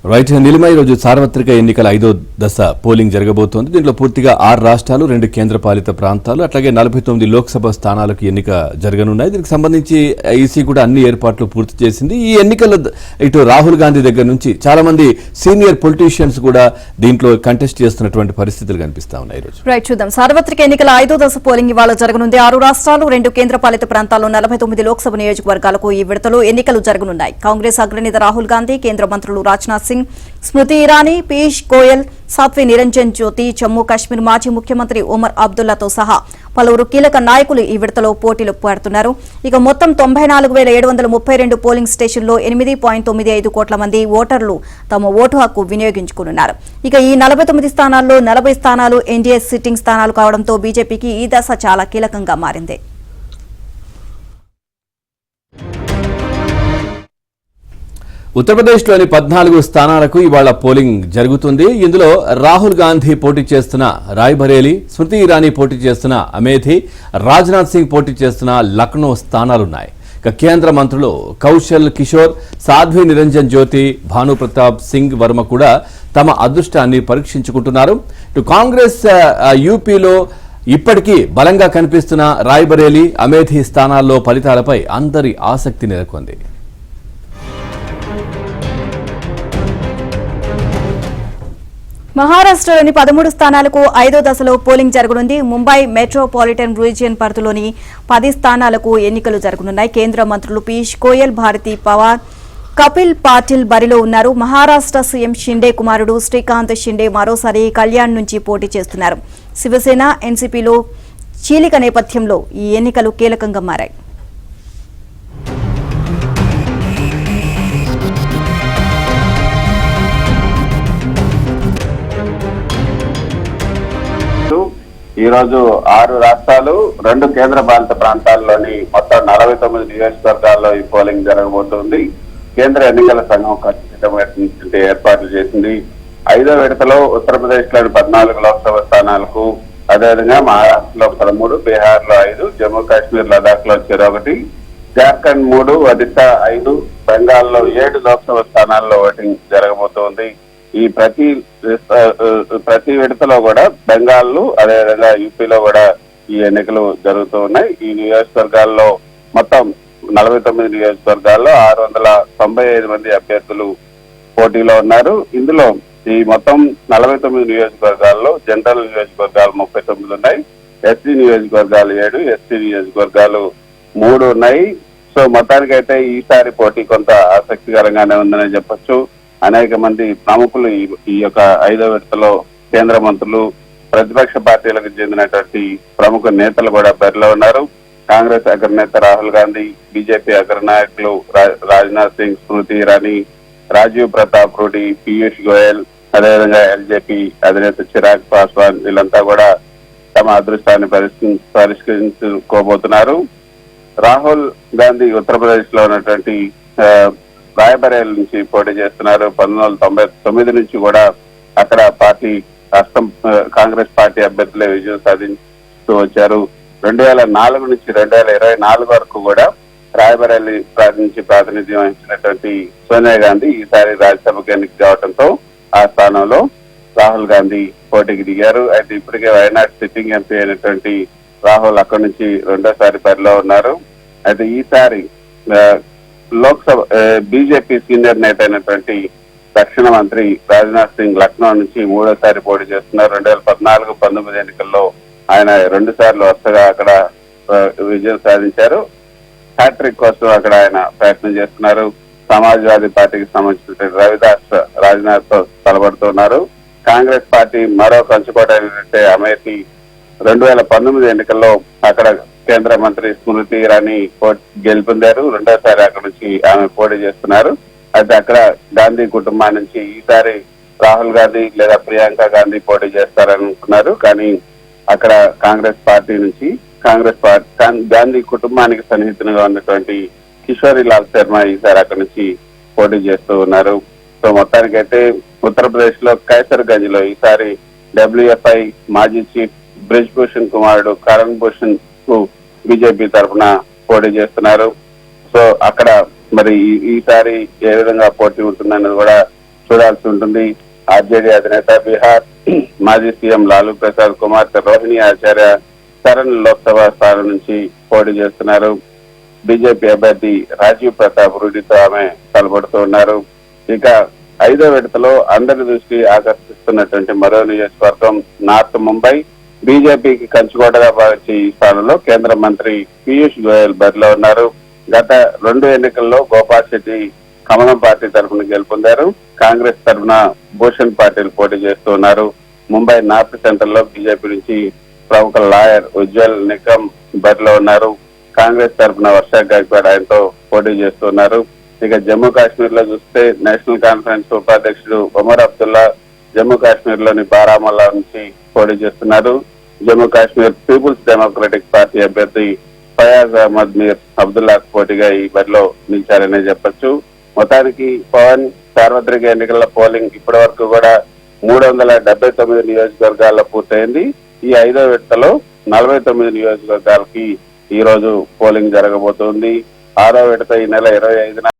Right Neelima ఈరోజు సార్వత్రిక ఎన్నికల 5వ దశ పోలింగ్ జరగబోతోంది. దీంట్లో పూర్తిగా 6 రాష్ట్రాలు 2 కేంద్రపాలిత ప్రాంతాలు అట్లాగే 49 లోక్సభ స్థానాలకు ఎన్నిక జరగనున్నాయి. దీనికి సంబంధించి ఈసీ కూడా అన్ని ఏర్పాట్లు పూర్తి చేసింది. ఈ ఎన్నికల ఇటు రాహుల్ గాంధీ దగ్గర నుంచి చాలా మంది సీనియర్ పొలిటీషియన్స్ కూడా దీంట్లో కంటెస్ట్ చేస్తున్నటువంటి పరిస్థితులు కనిపిస్తా ఉన్నాయి. రైట్ చూద్దాం. సార్వత్రిక ఎన్నికల 5వ దశ పోలింగ్ ఇవాళ జరగనుంది. 6 రాష్ట్రాలు 2 కేంద్రపాలిత ప్రాంతాల్లో 49 లోక్సభ నియోజకవర్గాలకు ఈ విడతలో ఎన్నికలు జరగనున్నాయి. కాంగ్రెస్ అగ్రనేత రాహుల్ గాంధీ, కేంద్ర మంత్రులు రాజ్నాథ్ సింగ్, స్మృతి ఇరానీ, పీయూష్ గోయల్, సాత్వి నిరంజన్ జ్యోతి, జమ్మూ కాశ్మీర్ మాజీ ముఖ్యమంత్రి ఒమర్ అబ్దుల్లాతో సహా పలువురు కీలక నాయకులు ఈ విడతలో పోటీలు పడుతున్నారు. ఇక మొత్తం 94,732 పోలింగ్ స్టేషన్లో 8.95 కోట్ల మంది ఓటర్లు తమ ఓటు హక్కు వినియోగించుకున్నారు. ఇక ఈ 49 స్థానాల్లో 40 స్థానాలు ఎన్డీఏ సిట్టింగ్ స్థానాలు కావడంతో బీజేపీకి ఈ దశ చాలా కీలకంగా మారింది. ఉత్తరప్రదేశ్లోని 14 స్థానాలకు ఇవాళ పోలింగ్ జరుగుతుంది. ఇందులో రాహుల్ గాంధీ పోటీ చేస్తున్న రాయ్బరేలీ, స్మృతి ఇరానీ పోటీ చేస్తున్న అమేథీ, రాజ్నాథ్ సింగ్ పోటీ చేస్తున్న లక్నో స్థానాలున్నాయి. ఇక కేంద్ర మంత్రులు కౌశల్ కిషోర్, సాధ్వి నిరంజన్ జ్యోతి, భానుప్రతాప్ సింగ్ వర్మ కూడా తమ అదృష్టాన్ని పరీక్షించుకుంటున్నారు. ఇటు కాంగ్రెస్ యూపీలో ఇప్పటికీ బలంగా కనిపిస్తున్న రాయ్బరేలీ, అమేథీ స్థానాల్లో ఫలితాలపై అందరి ఆసక్తి నెలకొంది. మహారాష్ట్రలోని 13 స్థానాలకు 5వ దశలో పోలింగ్ జరగనుంది. ముంబై మెట్రోపాలిటన్ రీజియన్ పరిధిలోని 10 స్థానాలకు ఎన్నికలు జరగనున్నాయి. కేంద్ర మంత్రులు పీయూష్ గోయల్, భారతీ పవార్, కపిల్ పాటిల్ బరిలో ఉన్నారు. మహారాష్ట్ర సీఎం షిండే కుమారుడు శ్రీకాంత్ షిండే మరోసారి కళ్యాణ్ నుంచి పోటీ చేస్తున్నారు. శివసేన, ఎన్సీపీలో చీలిక నేపథ్యంలో ఈ ఎన్నికలు కీలకంగా మారాయి. ఈ రోజు 6 రాష్ట్రాలు 2 కేంద్ర పాలిత ప్రాంతాల్లోని మొత్తం 49 నియోజకవర్గాల్లో ఈ పోలింగ్ జరగబోతోంది. కేంద్ర ఎన్నికల సంఘం ఖచ్చితమైనటువంటి ఏర్పాట్లు చేసింది. 5వ విడతలో ఉత్తరప్రదేశ్ లోని 14 లోక్సభ స్థానాలకు, అదేవిధంగా మహారాష్ట్రలో 13, బీహార్ లో 5, జమ్మూ కాశ్మీర్, లదాఖ్ లో 1, జార్ఖండ్ 3, ఒడిశా 5, బెంగాల్లో 7 లోక్సభ స్థానాల్లో ఓటింగ్ జరగబోతోంది. ఈ ప్రతి విడతలో కూడా బెంగాల్, అదేవిధంగా యూపీలో కూడా ఈ ఎన్నికలు జరుగుతూ ఉన్నాయి. ఈ నియోజకవర్గాల్లో మొత్తం 49 నియోజకవర్గాల్లో 695 మంది అభ్యర్థులు పోటీలో ఉన్నారు. ఇందులో ఈ మొత్తం 49 నియోజకవర్గాల్లో జనరల్ నియోజకవర్గాలు 39 ఉన్నాయి, ఎస్సీ నియోజకవర్గాలు 7, ఎస్టీ నియోజకవర్గాలు 3 ఉన్నాయి. సో మొత్తానికైతే ఈసారి పోటీ కొంత ఆసక్తికరంగానే ఉందని చెప్పొచ్చు. అనేక మంది ప్రముఖులు ఈ యొక్క 5వ విడతలో కేంద్ర మంత్రులు, ప్రతిపక్ష పార్టీలకు చెందినటువంటి ప్రముఖ నేతలు కూడా బరిలో ఉన్నారు. కాంగ్రెస్ అగ్రనేత రాహుల్ గాంధీ, బీజేపీ అగ్రనాయకులు రాజ్నాథ్ సింగ్, స్మృతి ఇరానీ, రాజీవ్ ప్రతాప్ రూడి, పీయూష్ గోయల్, అదేవిధంగా ఎల్జేపీ అధినేత చిరాగ్ పాస్వాన్ వీళ్ళంతా కూడా తమ అదృష్టాన్ని పరిష్కరించుకోబోతున్నారు. రాహుల్ గాంధీ ఉత్తరప్రదేశ్ లో ఉన్నటువంటి రాయ్బరేలీ నుంచి పోటీ చేస్తున్నారు. 1999 నుంచి కూడా అక్కడ పార్టీ కాంగ్రెస్ పార్టీ అభ్యర్థులే విజయం సాధిస్తూ వచ్చారు. 2004 నుంచి 2024 వరకు కూడా రాయ్బరేలీ నుంచి ప్రాతినిధ్యం వహించినటువంటి సోనియా గాంధీ ఈసారి రాజ్యసభకు ఎన్నిక కావడంతో ఆ స్థానంలో రాహుల్ గాంధీ పోటీకి దిగారు. అయితే ఇప్పటికే వయనాడ్ సిట్టింగ్ ఎంపీ అయినటువంటి రాహుల్ అక్కడి నుంచి 2వ బరిలో ఉన్నారు. అయితే ఈసారి లోక్సభ బీజేపీ సీనియర్ నేత అయినటువంటి రక్షణ మంత్రి రాజ్నాథ్ సింగ్ లక్నో నుంచి 3వ పోటీ చేస్తున్నారు. 2014-19 ఎన్నికల్లో ఆయన 2 సార్లు వరుసగా అక్కడ విజయం సాధించారు. హ్యాట్రిక్ కోసం అక్కడ ఆయన ప్రయత్నం చేస్తున్నారు. సమాజ్వాదీ పార్టీకి సంబంధించిన రవిదాస్ రాజ్నాథ్ తో తలబడుతున్నారు. కాంగ్రెస్ పార్టీ మరో కంచుకోట అయినట్టే అమేథీ 2019 ఎన్నికల్లో అక్కడ కేంద్ర మంత్రి స్మృతి ఇరానీ గెలుపొందారు. 2వ అక్కడ నుంచి ఆమె పోటీ చేస్తున్నారు. అయితే అక్కడ గాంధీ కుటుంబం నుంచి ఈసారి రాహుల్ గాంధీ లేదా ప్రియాంక గాంధీ పోటీ చేస్తారనుకున్నారు. కానీ అక్కడ కాంగ్రెస్ పార్టీ నుంచి గాంధీ కుటుంబానికి సన్నిహితులుగా ఉన్నటువంటి కిషోరి లాల్ శర్మ ఈసారి అక్కడ నుంచి పోటీ చేస్తూ ఉన్నారు. సో మొత్తానికైతే ఉత్తరప్రదేశ్ లో కైసర్గంజ్ లో ఈసారి డబ్ల్యూఎఫ్ఐ మాజీ చీఫ్ బ్రిజ్ భూషణ్ కుమారుడు కరణ్ భూషణ్ కు బీజేపీ తరఫున పోటీ చేస్తున్నారు. సో అక్కడ మరి ఈసారి ఏ విధంగా పోటీ ఉంటుందన్నది కూడా చూడాల్సి ఉంటుంది. ఆర్జేడీ అధినేత బీహార్ మాజీ సీఎం లాలూ ప్రసాద్ కుమార్తె రోహిణి ఆచార్య సరన్ లోక్సభ స్థానం నుంచి పోటీ చేస్తున్నారు. బీజేపీ అభ్యర్థి రాజీవ్ ప్రతాప్ రూఢితో ఆమె తలపడుతూ ఉన్నారు. ఇక 5వ విడతలో అందరి దృష్టి ఆకర్షిస్తున్నటువంటి మరో నియోజకవర్గం నార్త్ ముంబై. బీజేపీకి కంచుకోటగా భావించి ఈ స్థానంలో కేంద్ర మంత్రి పీయూష్ గోయల్ బరిలో ఉన్నారు. గత 2 ఎన్నికల్లో గోపాల్ శెట్టి కమలం పార్టీ తరఫున గెలుపొందారు. కాంగ్రెస్ తరఫున భూషణ్ పాటిల్ పోటీ చేస్తూ ఉన్నారు. ముంబై నార్త్ సెంటర్ లో బీజేపీ నుంచి ప్రముఖ లాయర్ ఉజ్వల్ నికమ్ బరిలో ఉన్నారు. కాంగ్రెస్ తరఫున వర్ష గైక్వాడ్ ఆయనతో పోటీ చేస్తున్నారు. ఇక జమ్మూ కాశ్మీర్ లో చూస్తే నేషనల్ కాన్ఫరెన్స్ ఉపాధ్యక్షుడు ఒమర్ అబ్దుల్లా జమ్మూ కాశ్మీర్ లోని బారాముల్లా నుంచి పోటీ చేస్తున్నారు. జమ్మూ కాశ్మీర్ పీపుల్స్ డెమోక్రటిక్ పార్టీ అభ్యర్థి ఫయాజ్ అహ్మద్ మీర్ అబ్దుల్లా పోటీగా ఈ బరిలో నిలిచారనే చెప్పొచ్చు. మొత్తానికి పవన్ సార్వత్రిక ఎన్నికల పోలింగ్ ఇప్పటి వరకు కూడా 379 నియోజకవర్గాల్లో పూర్తయింది. ఈ 5వ విడతలో 49 నియోజకవర్గాలకి ఈ రోజు పోలింగ్ జరగబోతోంది. 6వ విడత ఈ నెల 25న